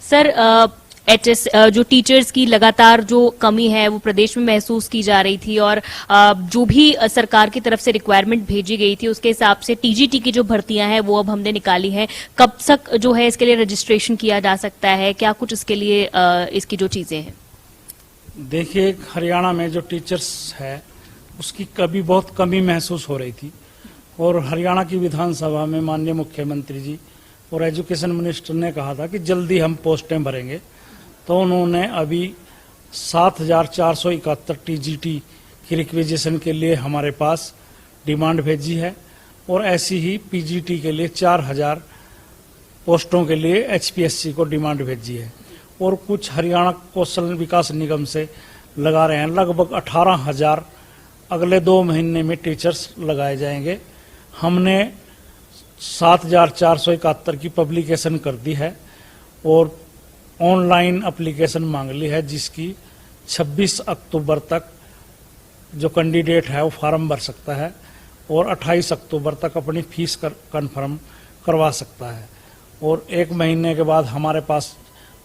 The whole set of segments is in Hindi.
सर जो टीचर्स की लगातार जो कमी है वो प्रदेश में महसूस की जा रही थी और जो भी सरकार की तरफ से रिक्वायरमेंट भेजी गई थी उसके हिसाब से टीजीटी की जो भर्तियां हैं वो अब हमने निकाली हैं। कब तक जो है इसके लिए रजिस्ट्रेशन किया जा सकता है, क्या कुछ इसके लिए इसकी जो चीजें हैं? देखिए, हरियाणा में जो टीचर्स है उसकी कभी बहुत कमी महसूस हो रही थी और हरियाणा की विधानसभा में माननीय मुख्यमंत्री जी और एजुकेशन मिनिस्टर ने कहा था कि जल्दी हम पोस्टें भरेंगे। तो उन्होंने अभी 7,471 टीजीटी की रिक्वेजिशन के लिए हमारे पास डिमांड भेजी है और ऐसी ही पीजीटी के लिए 4,000 पोस्टों के लिए एचपीएससी को डिमांड भेजी है और कुछ हरियाणा कौशल विकास निगम से लगा रहे हैं। लगभग 18,000 अगले 2 महीने में टीचर्स लगाए जाएंगे। हमने 7,471 की पब्लिकेशन कर दी है और ऑनलाइन एप्लीकेशन मांग ली है, जिसकी 26 अक्टूबर तक जो कैंडिडेट है वो फार्म भर सकता है और 28 अक्टूबर तक अपनी फीस कन्फर्म करवा सकता है और 1 महीने के बाद हमारे पास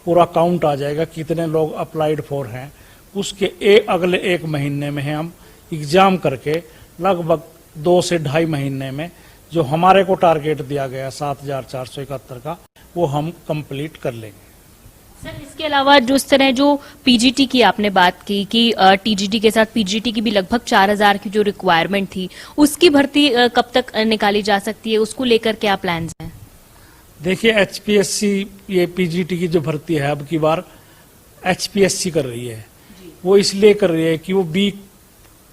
पूरा काउंट आ जाएगा कितने लोग अप्लाइड फॉर हैं। उसके अगले 1 महीने में हम एग्जाम करके लगभग 2 से 2.5 महीने में जो हमारे को टारगेट दिया गया 7,471 का वो हम कंप्लीट कर लेंगे। सर, इसके अलावा जिस तरह जो पीजीटी की आपने बात की कि टीजीटी के साथ पीजीटी की भी लगभग 4,000 की जो रिक्वायरमेंट थी उसकी भर्ती कब तक निकाली जा सकती है, उसको लेकर क्या प्लान्स हैं? देखिए, एचपीएससी ये पीजीटी की जो भर्ती है अब की बार एचपीएससी कर रही है। वो इसलिए कर रही है कि वो बी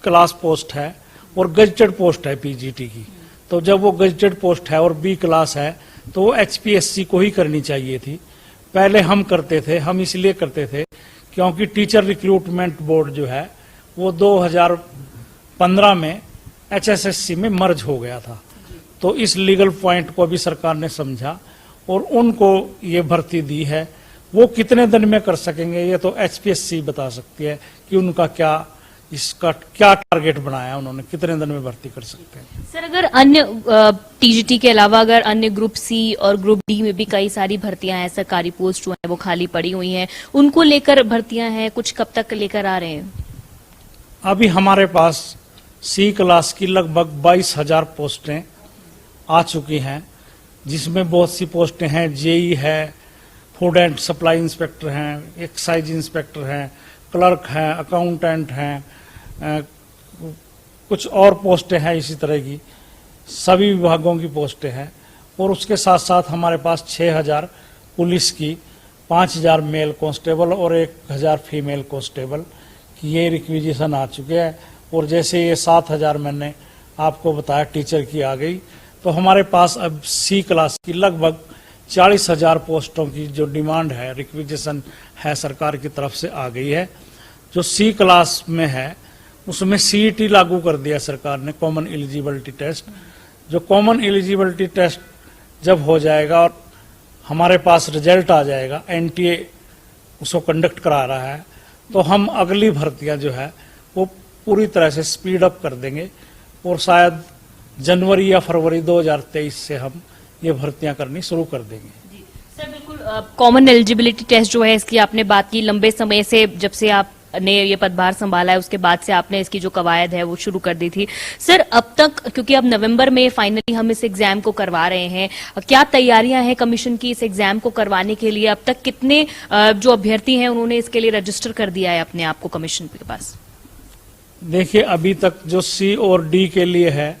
क्लास पोस्ट है और गजेटेड पोस्ट है पीजीटी की। तो जब वो गजेटेड पोस्ट है और बी क्लास है तो वो एचपीएससी को ही करनी चाहिए थी। पहले हम करते थे, हम इसलिए करते थे क्योंकि टीचर रिक्रूटमेंट बोर्ड जो है वो 2015 में एचएसएससी में मर्ज हो गया था। तो इस लीगल पॉइंट को भी सरकार ने समझा और उनको ये भर्ती दी है। वो कितने दिन में कर सकेंगे ये तो एचपीएससी बता सकती है कि उनका इसका क्या टारगेट बनाया, उन्होंने कितने दिन में भर्ती कर सकते हैं। सर, अगर अन्य टीजीटी के अलावा अगर अन्य ग्रुप सी और ग्रुप डी में भी कई सारी भर्तियां हैं, सरकारी पोस्ट जो है वो खाली पड़ी हुई हैं, उनको लेकर भर्तियां हैं, कुछ कब तक लेकर आ रहे हैं? अभी हमारे पास सी क्लास की लगभग 22,000 पोस्टें आ चुकी हैं, जिसमें बहुत सी पोस्टें हैं। जेई है, फूड एंड सप्लाई इंस्पेक्टर हैं, एक्साइज इंस्पेक्टर हैं, क्लर्क हैं, अकाउंटेंट हैं, कुछ और पोस्टें हैं इसी तरह की, सभी विभागों की पोस्टें हैं। और उसके साथ साथ हमारे पास 6,000 पुलिस की, 5,000 मेल कांस्टेबल और 1,000 फीमेल कांस्टेबल की ये रिक्विजिशन आ चुके हैं। और जैसे ये 7,000 मैंने आपको बताया टीचर की आ गई, तो हमारे पास अब सी क्लास की लगभग 40,000 पोस्टों की जो डिमांड है, रिक्विजिशन है, सरकार की तरफ से आ गई है। जो सी क्लास में है उसमें सीईटी लागू कर दिया सरकार ने, कॉमन एलिजिबिलिटी टेस्ट। जो कॉमन एलिजिबिलिटी टेस्ट जब हो जाएगा और हमारे पास रिजल्ट आ जाएगा, एनटीए उसको कंडक्ट करा रहा है, तो हम अगली भर्तियां जो है वो पूरी तरह से स्पीड अप कर देंगे और शायद जनवरी या फरवरी 2023 से हम ये भर्तियां करनी शुरू कर देंगे। सर, बिल्कुल कॉमन एलिजिबिलिटी टेस्ट जो है इसकी आपने बात की, लंबे समय से जब से आपने ये पदभार संभाला है उसके बाद से आपने इसकी जो कवायद है वो शुरू कर दी थी। सर, अब तक क्योंकि अब नवंबर में फाइनली हम इस एग्जाम को करवा रहे हैं, क्या तैयारियां हैं कमीशन की इस एग्जाम को करवाने के लिए? अब तक कितने जो अभ्यर्थी हैं उन्होंने इसके लिए रजिस्टर कर दिया है अपने आप को कमीशन के पास? देखिए, अभी तक जो सी और डी के लिए है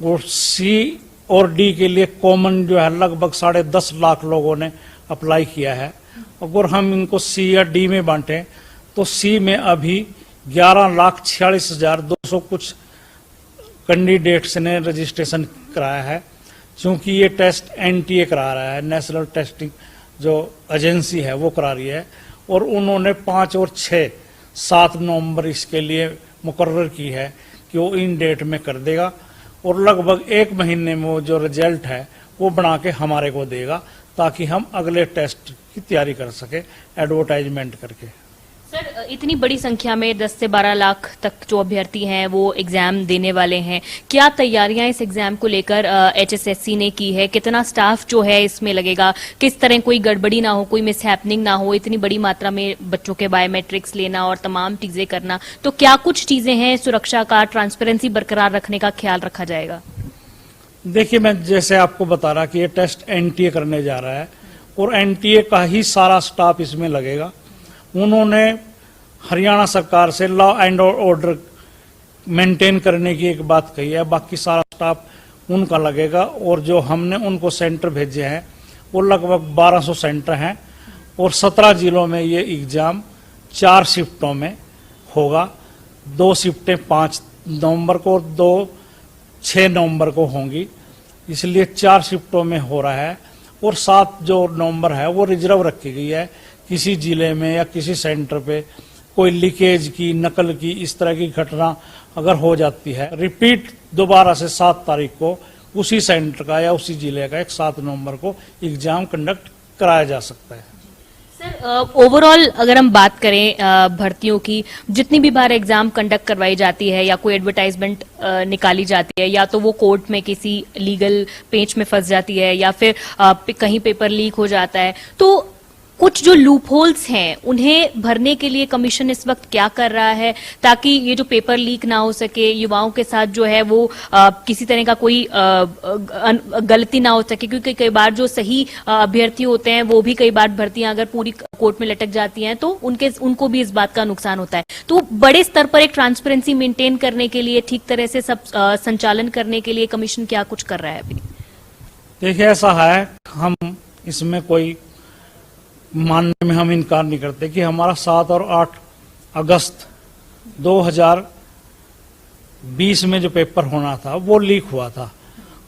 वो सी और डी के लिए कॉमन जो है लगभग 10.5 लाख लोगों ने अप्लाई किया है। अगर हम इनको सी या डी में बांटें तो सी में अभी 11,46,200 कुछ कैंडिडेट्स ने रजिस्ट्रेशन कराया है। क्योंकि ये टेस्ट एनटीए करा रहा है, नेशनल टेस्टिंग जो एजेंसी है वो करा रही है, और उन्होंने 5 और 6 7 नवंबर इसके लिए मुकर्रर की है कि वो इन डेट में कर देगा और लगभग 1 महीने में वो जो रिजल्ट है वो बना के हमारे को देगा ताकि हम अगले टेस्ट की तैयारी कर सके एडवर्टाइजमेंट करके। सर, सर इतनी बड़ी संख्या में 10 से 12 लाख तक जो अभ्यर्थी हैं वो एग्जाम देने वाले हैं, क्या तैयारियां इस एग्जाम को लेकर एचएसएससी ने की है? कितना स्टाफ जो है इसमें लगेगा? किस तरह कोई गड़बड़ी ना हो, कोई मिसहैपनिंग ना हो? इतनी बड़ी मात्रा में बच्चों के बायोमेट्रिक्स लेना और तमाम चीजें करना, तो क्या कुछ चीजें हैं सुरक्षा का, ट्रांसपेरेंसी बरकरार रखने का ख्याल रखा जाएगा? देखिए, मैं जैसे आपको बता रहा कि ये टेस्ट एनटीए करने जा रहा है और एनटीए का ही सारा स्टाफ इसमें लगेगा। उन्होंने हरियाणा सरकार से लॉ एंड ऑर्डर मेंटेन करने की एक बात कही है, बाकी सारा स्टाफ उनका लगेगा। और जो हमने उनको सेंटर भेजे हैं वो लगभग 1200 सेंटर हैं और 17 जिलों में ये एग्जाम 4 शिफ्टों में होगा। 2 शिफ्टें 5 नवंबर को और 2 6 नवंबर को होंगी, इसलिए 4 शिफ्टों में हो रहा है। और 7 जो नवंबर है वो रिजर्व रखी गई है, किसी जिले में या किसी सेंटर पे कोई लीकेज की, नकल की, इस तरह की घटना अगर हो जाती है, रिपीट दोबारा से 7 तारीख को उसी सेंटर का या उसी जिले का 7 नवंबर को एग्जाम कंडक्ट कराया जा सकता है। सर ओवरऑल अगर हम बात करें भर्तियों की, जितनी भी बार एग्जाम कंडक्ट करवाई जाती है या कोई एडवर्टाइजमेंट निकाली जाती है, या तो वो कोर्ट में किसी लीगल पेच में फंस जाती है या फिर कहीं पेपर लीक हो जाता है, तो कुछ जो लूप होल्स हैं उन्हें भरने के लिए कमीशन इस वक्त क्या कर रहा है ताकि ये जो पेपर लीक ना हो सके, युवाओं के साथ जो है वो किसी तरह का कोई गलती ना हो सके? क्योंकि कई बार जो सही अभ्यर्थी होते हैं वो भी कई बार भर्तियां अगर पूरी कोर्ट में लटक जाती हैं तो उनको भी इस बात का नुकसान होता है। तो बड़े स्तर पर एक ट्रांसपेरेंसी मेंटेन करने के लिए, ठीक तरह से सब संचालन करने के लिए कमीशन क्या कुछ कर रहा है अभी? देखिए, ऐसा है, हम इसमें कोई मानने में हम इनकार नहीं करते कि हमारा 7 और 8 अगस्त 2020 में जो पेपर होना था वो लीक हुआ था।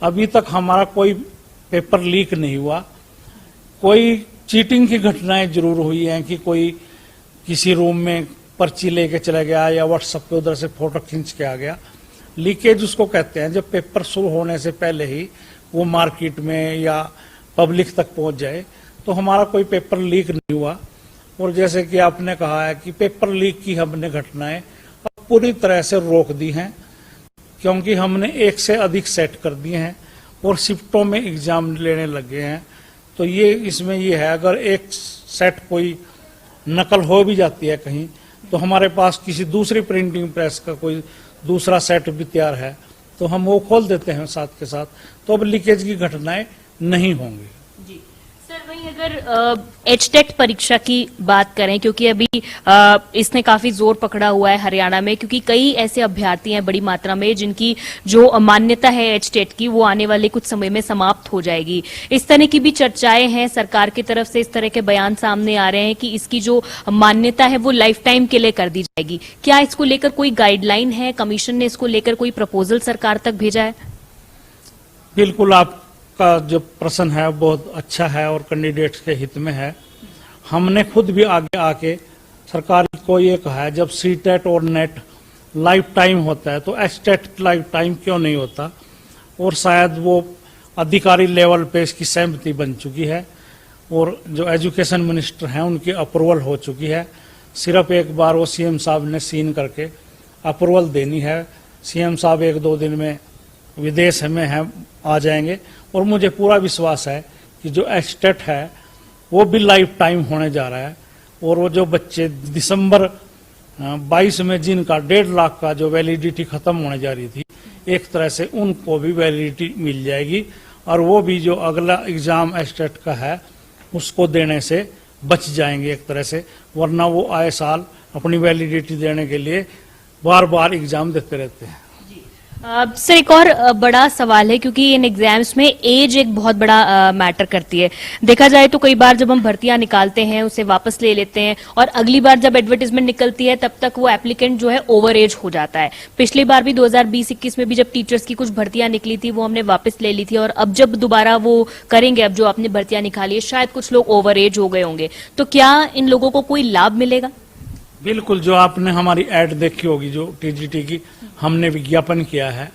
अभी तक हमारा कोई पेपर लीक नहीं हुआ। कोई चीटिंग की घटनाएं जरूर हुई हैं कि कोई किसी रूम में पर्ची लेके चला गया या व्हाट्सएप पे उधर से फोटो खींच के आ गया। लीकेज उसको कहते हैं जब पेपर शुरू होने से पहले ही वो मार्केट में या पब्लिक तक पहुंच जाए। तो हमारा कोई पेपर लीक नहीं हुआ। और जैसे कि आपने कहा है कि पेपर लीक की हमने घटनाएं अब पूरी तरह से रोक दी हैं, क्योंकि हमने 1 से अधिक सेट कर दिए हैं और शिफ्टों में एग्जाम लेने लगे हैं। तो ये इसमें ये है, अगर एक सेट कोई नकल हो भी जाती है कहीं, तो हमारे पास किसी दूसरी प्रिंटिंग प्रेस का कोई दूसरा सेट भी तैयार है, तो हम वो खोल देते हैं साथ के साथ। तो अब लीकेज की घटनाएं नहीं होंगी। जी सर, वहीं अगर एचटेट परीक्षा की बात करें, क्योंकि अभी इसने काफी जोर पकड़ा हुआ है हरियाणा में, क्योंकि कई ऐसे अभ्यर्थी हैं बड़ी मात्रा में जिनकी जो मान्यता है एचटेट की वो आने वाले कुछ समय में समाप्त हो जाएगी। इस तरह की भी चर्चाएं हैं, सरकार की तरफ से इस तरह के बयान सामने आ रहे हैं कि इसकी जो मान्यता है वो लाइफ टाइम के लिए कर दी जाएगी। क्या इसको लेकर कोई गाइडलाइन है? कमीशन ने इसको लेकर कोई प्रपोजल सरकार तक भेजा है? बिल्कुल, आपका जो प्रश्न है बहुत अच्छा है और कैंडिडेट्स के हित में है। हमने खुद भी आगे आके सरकार को ये कहा है, जब सीटेट और नेट लाइफ टाइम होता है तो एचटेट लाइफ टाइम क्यों नहीं होता। और शायद वो अधिकारी लेवल पे इसकी सहमति बन चुकी है और जो एजुकेशन मिनिस्टर हैं उनकी अप्रूवल हो चुकी है। सिर्फ एक बार वो सीएम साहब ने सीन करके अप्रूवल देनी है। सीएम साहब 1-2 दिन में विदेश में हैं, आ जाएंगे। और मुझे पूरा विश्वास है कि जो एचटेट है वो भी लाइफ टाइम होने जा रहा है। और वो जो बच्चे दिसंबर 22 में जिनका 1.5 लाख का जो वैलिडिटी खत्म होने जा रही थी, एक तरह से उनको भी वैलिडिटी मिल जाएगी और वो भी जो अगला एग्जाम एचटेट का है उसको देने से बच जाएंगे एक तरह से। वरना वो आए साल अपनी वैलिडिटी देने के लिए बार बार एग्जाम देते रहते हैं। सर, एक और बड़ा सवाल है, क्योंकि इन एग्जाम्स में एज एक बहुत बड़ा मैटर करती है। देखा जाए तो कई बार जब हम भर्तियां निकालते हैं उसे वापस ले लेते हैं और अगली बार जब एडवर्टाइजमेंट निकलती है तब तक वो एप्लीकेंट जो है ओवर एज हो जाता है। पिछली बार भी 2020-21 में भी जब टीचर्स की कुछ भर्तियां निकली थी वो हमने वापस ले ली थी, और अब जब दोबारा वो करेंगे, अब जो आपने भर्तियां निकाली है, शायद कुछ लोग ओवर एज हो गए होंगे। तो क्या इन लोगों को कोई लाभ मिलेगा? बिल्कुल, जो आपने हमारी ऐड देखी होगी जो टीजीटी की हमने विज्ञापन किया है,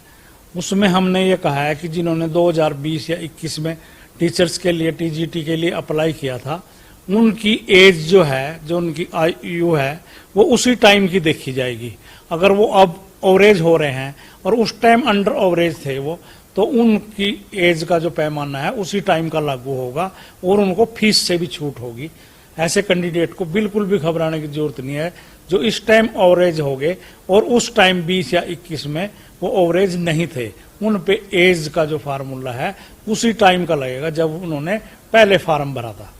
उसमें हमने ये कहा है कि जिन्होंने 2020 या 21 में टीचर्स के लिए टीजीटी के लिए अप्लाई किया था उनकी एज जो है, जो उनकी आयु है, वो उसी टाइम की देखी जाएगी। अगर वो अब ओवरेज हो रहे हैं और उस टाइम अंडर ओवरेज थे वो, तो उनकी एज का जो पैमाना है उसी टाइम का लागू होगा और उनको फीस से भी छूट होगी। ऐसे कैंडिडेट को बिल्कुल भी घबराने की जरूरत नहीं है जो इस टाइम ओवरेज हो गए और उस टाइम 20 या 21 में वो ओवरेज नहीं थे। उन पे एज का जो फार्मूला है उसी टाइम का लगेगा जब उन्होंने पहले फार्म भरा था।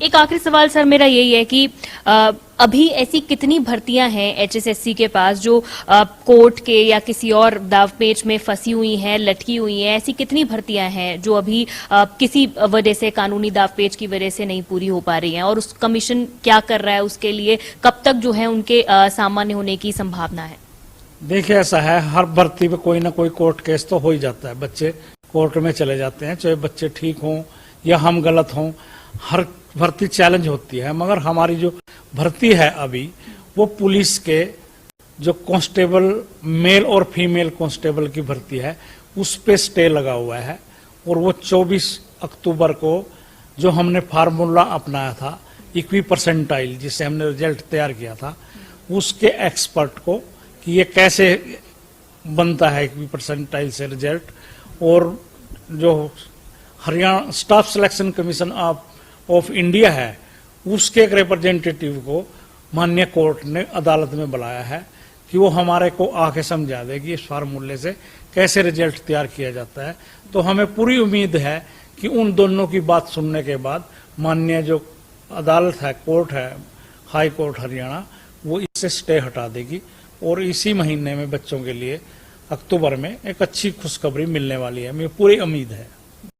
एक आखिरी सवाल सर मेरा यही है कि अभी ऐसी कितनी भर्तियां हैं एचएसएससी के पास जो कोर्ट के या किसी और दावपेच में फंसी हुई हैं, लटकी हुई हैं? ऐसी कितनी भर्तियां हैं जो अभी किसी वजह से, कानूनी दावपेच की वजह से नहीं पूरी हो पा रही हैं, और उस कमीशन क्या कर रहा है उसके लिए? कब तक जो है उनके सामान्य होने की संभावना है? देखिए, ऐसा है, हर भर्ती में कोई ना कोई कोर्ट केस तो हो ही जाता है। बच्चे कोर्ट में चले जाते हैं, चाहे बच्चे ठीक हों या हम गलत हों। हर भर्ती चैलेंज होती है, मगर हमारी जो भर्ती है अभी वो पुलिस के जो कांस्टेबल, मेल और फीमेल कांस्टेबल की भर्ती है, उस पे स्टे लगा हुआ है। और वो 24 अक्टूबर को जो हमने फार्मूला अपनाया था इक्वी परसेंटाइल, जिससे हमने रिजल्ट तैयार किया था, उसके एक्सपर्ट को कि ये कैसे बनता है इक्वी परसेंटाइल से रिजल्ट, और जो Haryana staff selection commission of India है उसके एक रिप्रेजेंटेटिव को माननीय कोर्ट ने अदालत में बुलाया है कि वो हमारे को आके समझा दे कि इस फार्मूले से कैसे रिजल्ट तैयार किया जाता है। तो हमें पूरी उम्मीद है कि उन दोनों की बात सुनने के बाद माननीय जो अदालत है, कोर्ट है, हाई कोर्ट हरियाणा, वो इससे स्टे हटा देगी और इसी महीने में बच्चों के लिए अक्टूबर में एक अच्छी खुशखबरी मिलने वाली है, मुझे पूरी उम्मीद है।